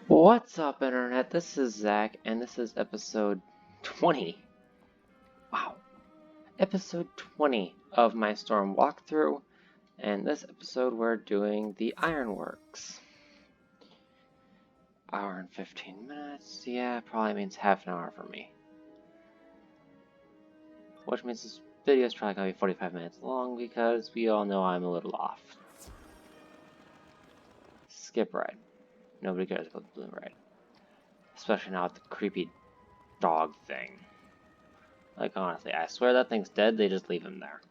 What's up, Internet? This is Zach, and this is episode 20. Wow. Episode 20 of my Storm walkthrough, and this episode we're doing the Ironworks. Hour and 15 minutes, yeah, probably means half an hour for me. Which means this video is probably going to be 45 minutes long because we all know I'm a little off. Skip ride. Nobody cares about the balloon ride. Especially now with the creepy dog thing. Like, honestly, I swear that thing's dead, they just leave him there.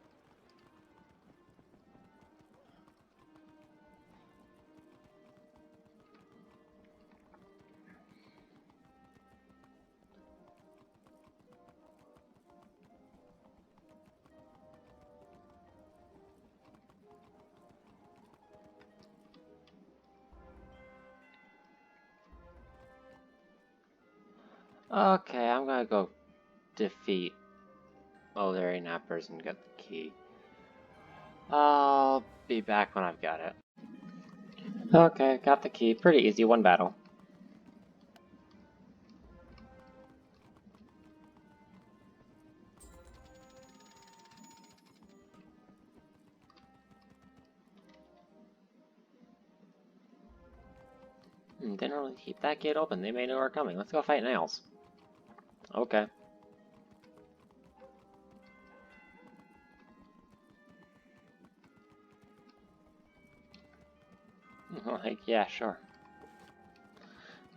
Okay, I'm gonna go defeat Larry Nappers and get the key. I'll be back when I've got it. Okay, got the key. Pretty easy, one battle. Didn't really keep that gate open. They may know we're coming. Let's go fight Nails. Okay. Like, yeah, sure.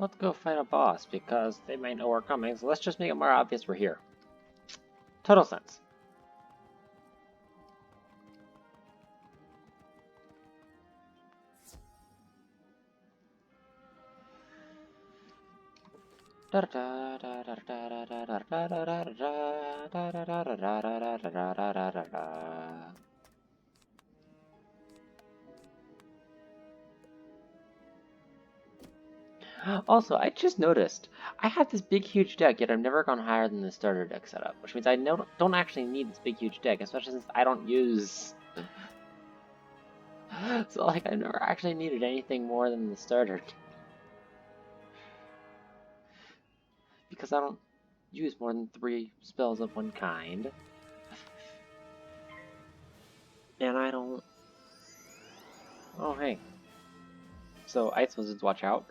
Let's go fight a boss, because they may know we're coming, so let's just make it more obvious we're here. Total sense. Also, I just noticed, I have this big huge deck, yet I've never gone higher than the starter deck setup, which means I don't actually need this big huge deck, especially since I don't use... So, like, I've never actually needed anything more than the starter deck. Because I don't use more than 3 spells of one kind. And I don't... Oh, hey. So, Ice Wizards, watch out.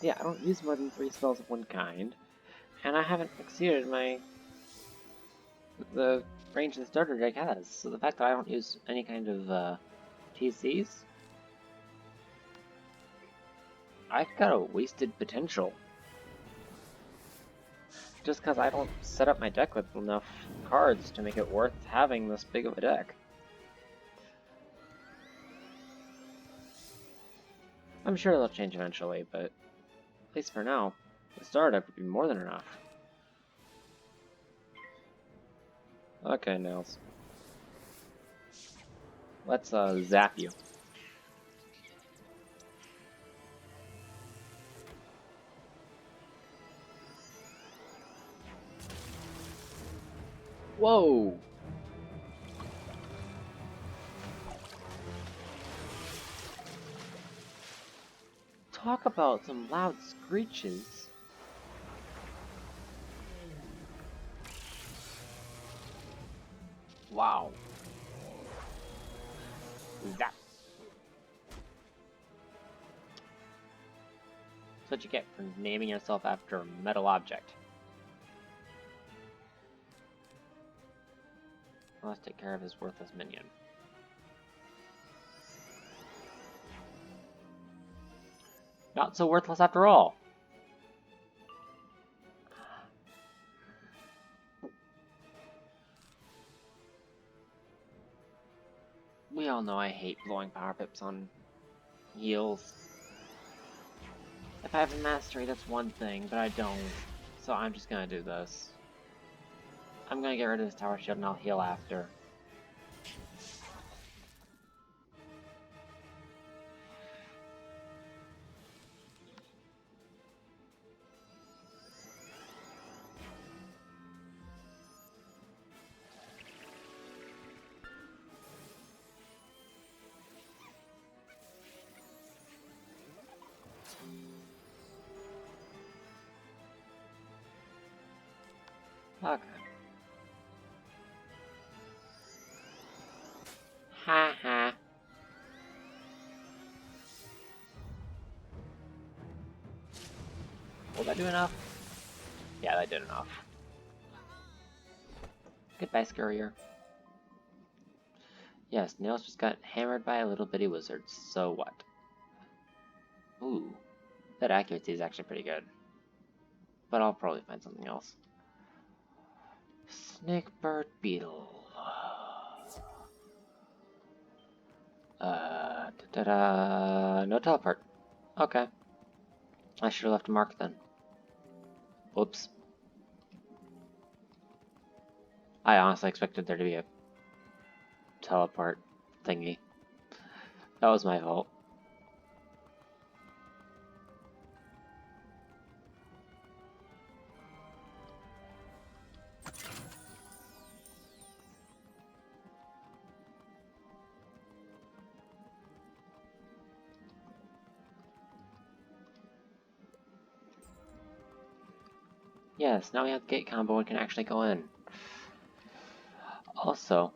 Yeah, I don't use more than 3 spells of one kind, and I haven't exceeded the range the starter deck has, so the fact that I don't use any kind of, TCs, I've got a wasted potential. Just because I don't set up my deck with enough cards to make it worth having this big of a deck. I'm sure they'll change eventually, but at least for now, the starter deck would be more than enough. Okay, Nails. Let's, zap you. Whoa! Talk about some loud screeches. Wow. Zap. That's what you get for naming yourself after a metal object. Let's take care of his worthless minion. Not so worthless after all. We all know I hate blowing power pips on heals. If I have a mastery, that's one thing, but I don't. So I'm just gonna do this. I'm gonna get rid of this tower shield and I'll heal after. Okay. Ha ha. Will that do enough? Yeah, that did enough. Goodbye, Scurrier. Yes, Nails just got hammered by a little bitty wizard, so what? Ooh, that accuracy is actually pretty good. But I'll probably find something else. Snakebird Beetle. No teleport. Okay. I should have left a mark then. Whoops. I honestly expected there to be a teleport thingy. That was my fault. Yes, now we have the gate combo and can actually go in. Also,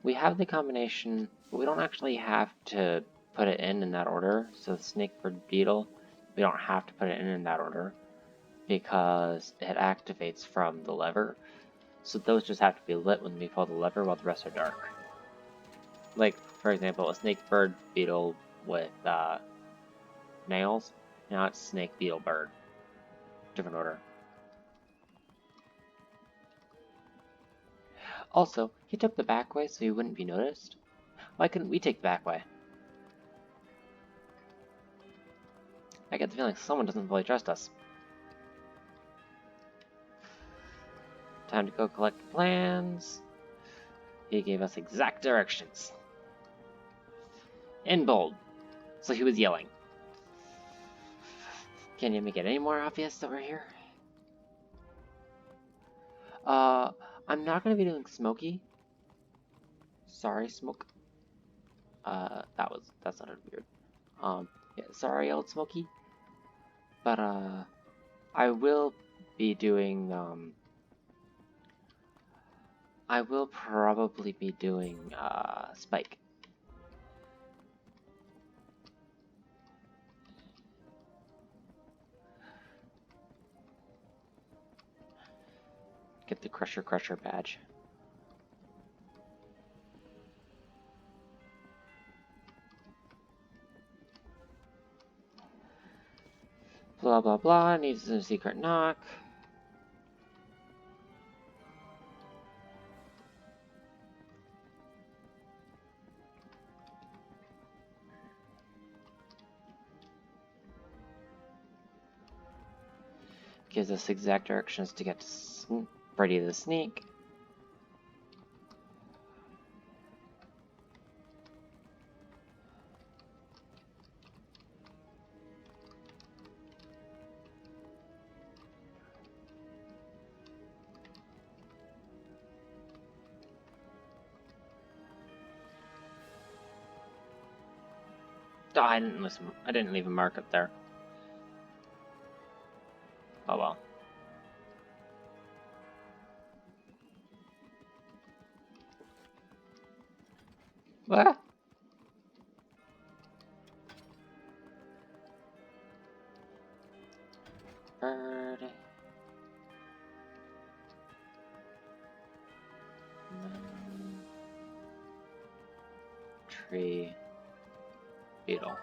we have the combination, but we don't actually have to put it in that order. So the Snakebird Beetle, we don't have to put it in that order because it activates from the lever. So those just have to be lit when we pull the lever while the rest are dark. Like, for example, a Snakebird Beetle with nails. Now it's Snake Beetle Bird. Different order. Also, he took the back way so he wouldn't be noticed. Why couldn't we take the back way? I get the feeling someone doesn't fully trust us. Time to go collect the plans. He gave us exact directions. In bold. So he was yelling. Can you make it any more obvious that we're here? I'm not gonna be doing Smokey. Sorry, Smoke. That sounded weird. Yeah, sorry, old Smokey. But, I will be doing, I will probably be doing, Spike. Get the Crusher badge. Blah blah blah, needs a secret knock. Gives us exact directions to get to Freddy the Sneak. Oh, I didn't leave a mark up there. Oh well. What? Bird. Tree. Beetle.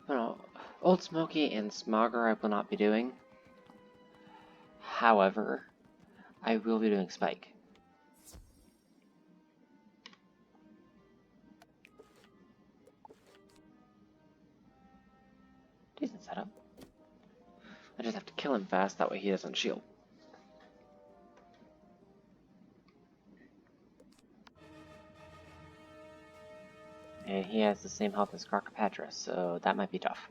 No, Old Smoky and Smogger I will not be doing. However, I will be doing Spike. Decent setup. I just have to kill him fast, that way he doesn't shield. And he has the same health as Crocopatra, so that might be tough.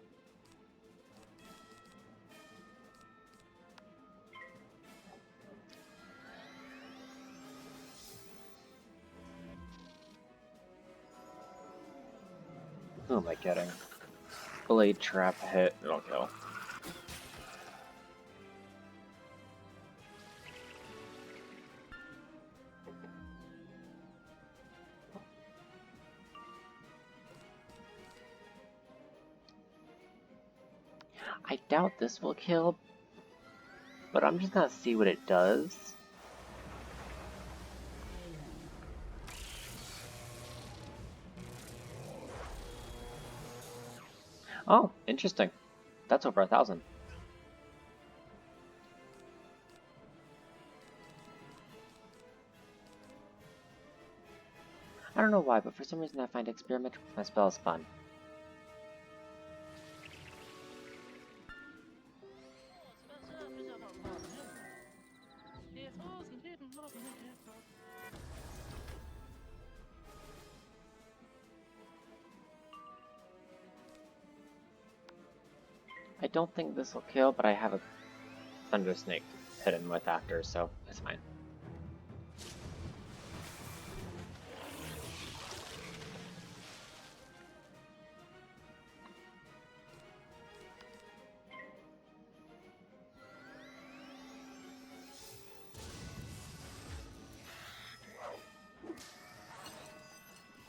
Who am I kidding? Blade trap hit, it'll kill. I doubt this will kill, but I'm just gonna see what it does. Oh, interesting. That's over 1,000. I don't know why, but for some reason I find experimenting with my spells fun. I don't think this will kill, but I have a Thunder Snake hidden with after, so it's fine.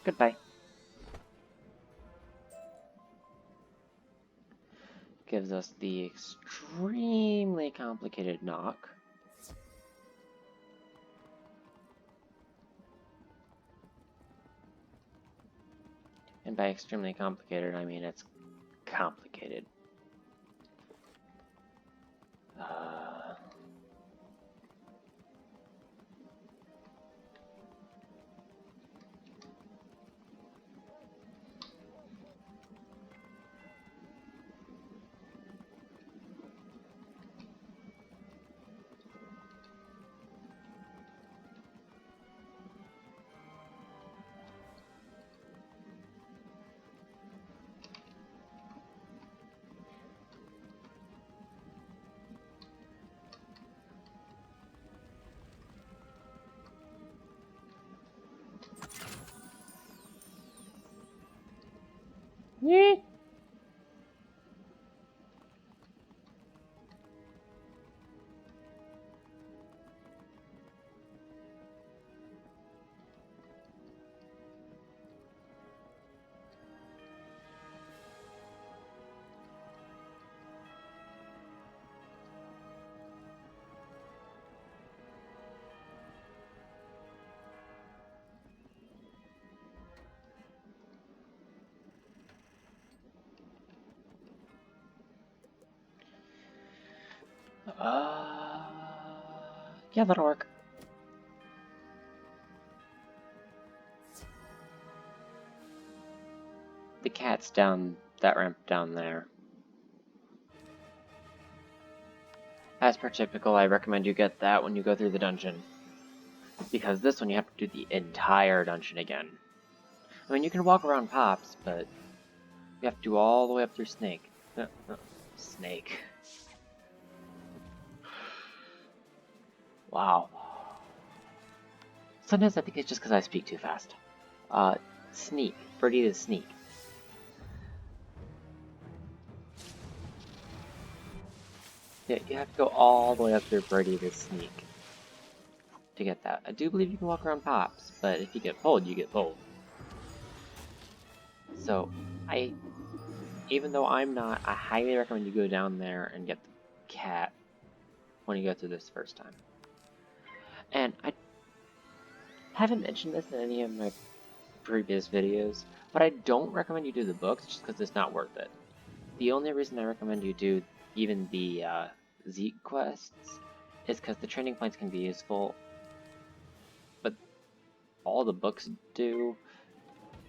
Goodbye. Gives us the extremely complicated knock. And by extremely complicated, I mean it's complicated. Yeah. Yeah, that'll work. The cat's down that ramp down there. As per typical, I recommend you get that when you go through the dungeon. Because this one you have to do the entire dungeon again. I mean, you can walk around Pops, but you have to do all the way up through Snake. Snake. Wow. Sometimes I think it's just because I speak too fast. Sneak. Birdie the Sneak. Yeah, you have to go all the way up through Birdie the Sneak to get that. I do believe you can walk around Pops, but if you get pulled, you get pulled. So, even though I'm not, I highly recommend you go down there and get the cat when you go through this first time. And I haven't mentioned this in any of my previous videos, but I don't recommend you do the books just because it's not worth it. The only reason I recommend you do even the Zeke quests is because the training points can be useful, but all the books do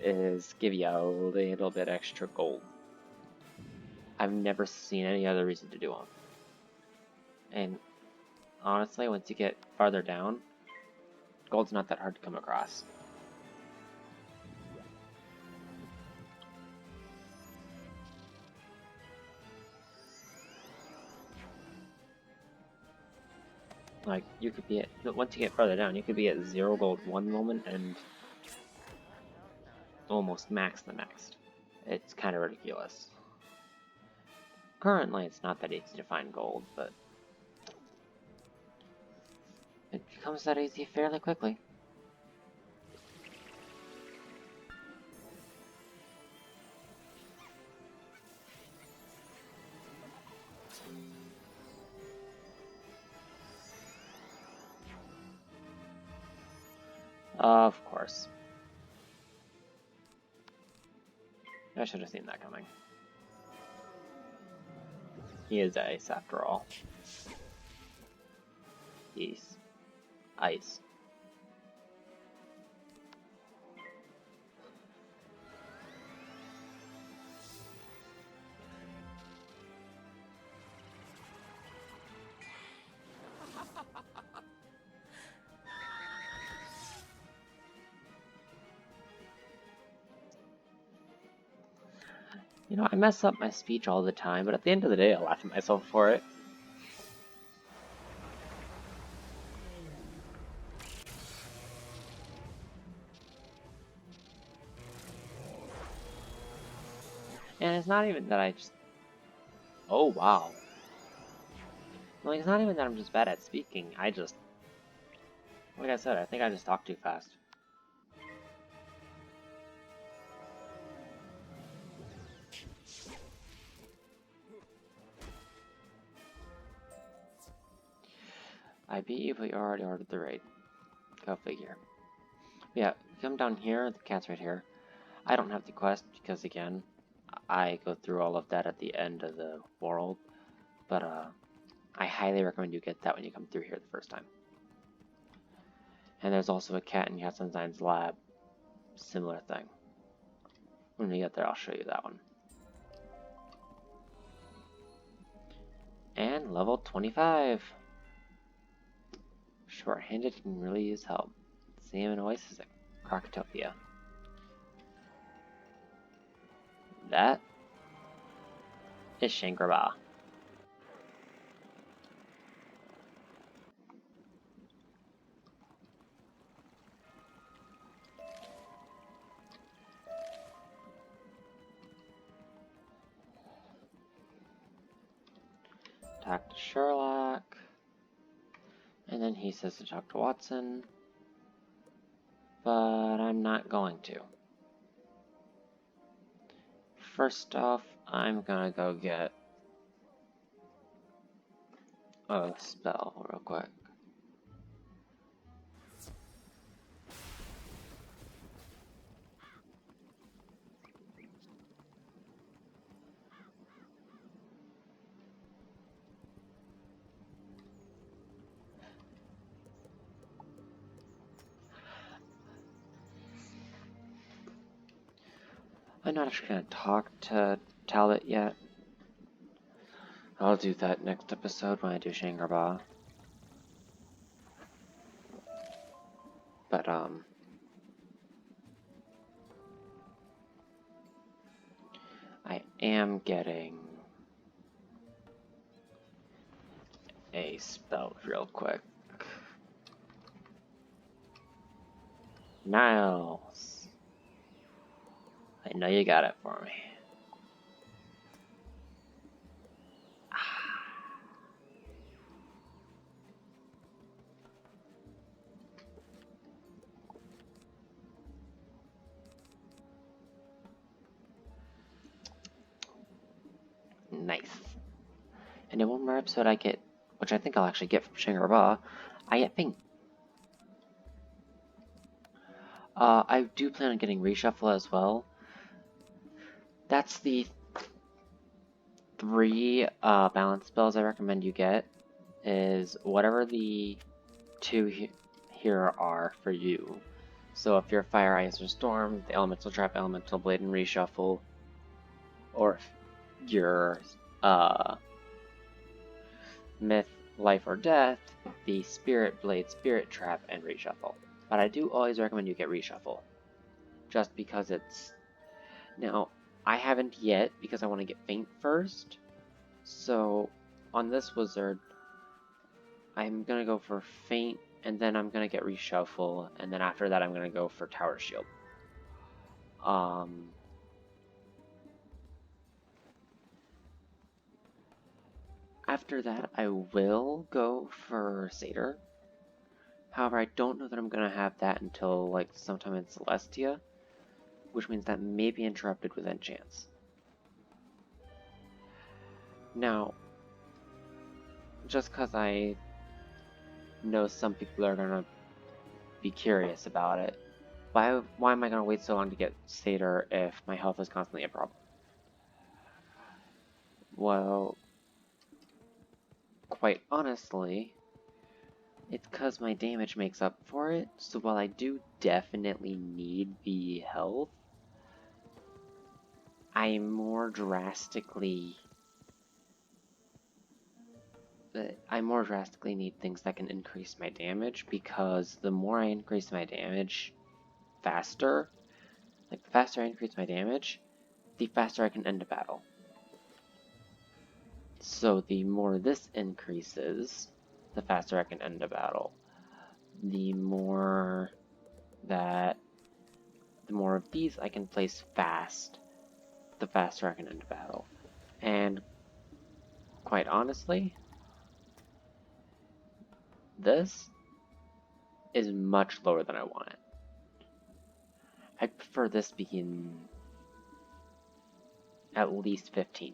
is give you a little bit extra gold. I've never seen any other reason to do them. And honestly, once you get farther down, gold's not that hard to come across. Like, you could be at, once you get farther down, you could be at 0 gold one moment and almost max the next. it's kind of ridiculous. Currently, it's not that easy to find gold, but it becomes that easy fairly quickly. Of course. I should have seen that coming. He is ice after all. He's ice. You know, I mess up my speech all the time, but at the end of the day, I laugh at myself for it. And it's not even that I just... Oh, wow. Like, it's not even that I'm just bad at speaking, I just... Like I said, I think I just talk too fast. I beat you, but you already ordered the raid. Go figure. Yeah, come down here, the cat's right here. I don't have the quest because, again, I go through all of that at the end of the world. But, I highly recommend you get that when you come through here the first time. And there's also a cat in Yatsunzai's lab. Similar thing. When we get there, I'll show you that one. And level 25. Short-handed can really use help. Salmon Oasis at Crocotopia. That is Shangri-La. Talk to Sherlock. And then he says to talk to Watson. But I'm not going to. First off, I'm gonna go get a spell real quick. I'm not actually going to talk to Talbot yet. I'll do that next episode when I do Shangri-La. But, I am getting a spell real quick. Niles. I know you got it for me. Nice. And in one more episode I get, which I think I'll actually get from Shangri-La, I get ping. I do plan on getting reshuffle as well. That's the 3 balance spells I recommend you get, is whatever the 2 here are for you. So if you're Fire, Ice, or Storm, the Elemental Trap, Elemental Blade, and Reshuffle. Or if you're Myth, Life, or Death, the Spirit Blade, Spirit Trap, and Reshuffle. But I do always recommend you get Reshuffle. Just because it's... Now, I haven't yet, because I want to get Faint first. So, on this Wizard, I'm going to go for Faint, and then I'm going to get Reshuffle, and then after that I'm going to go for Tower Shield. After that, I will go for Satyr. However, I don't know that I'm going to have that until like sometime in Celestia, which means that may be interrupted with Enchants. Now, just because I know some people are going to be curious about it, why am I going to wait so long to get Satyr if my health is constantly a problem? Well, quite honestly, it's because my damage makes up for it, so while I do definitely need the health, I more drastically need things that can increase my damage, because the more I increase my damage faster, like the faster I increase my damage, the faster I can end a battle. So the more this increases, the faster I can end a battle. The more of these I can place fast, the faster I can end a battle. And quite honestly, this is much lower than I want it. I prefer this being at least 15.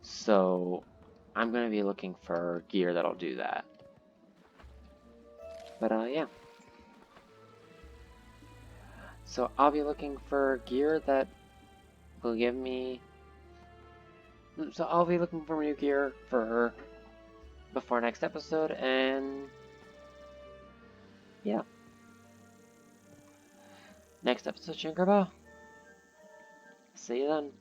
So I'm going to be looking for gear that'll do that. But yeah. So I'll be looking for gear that will give me... So I'll be looking for new gear for before next episode, and yeah. Next episode, Shinkraba. See you then.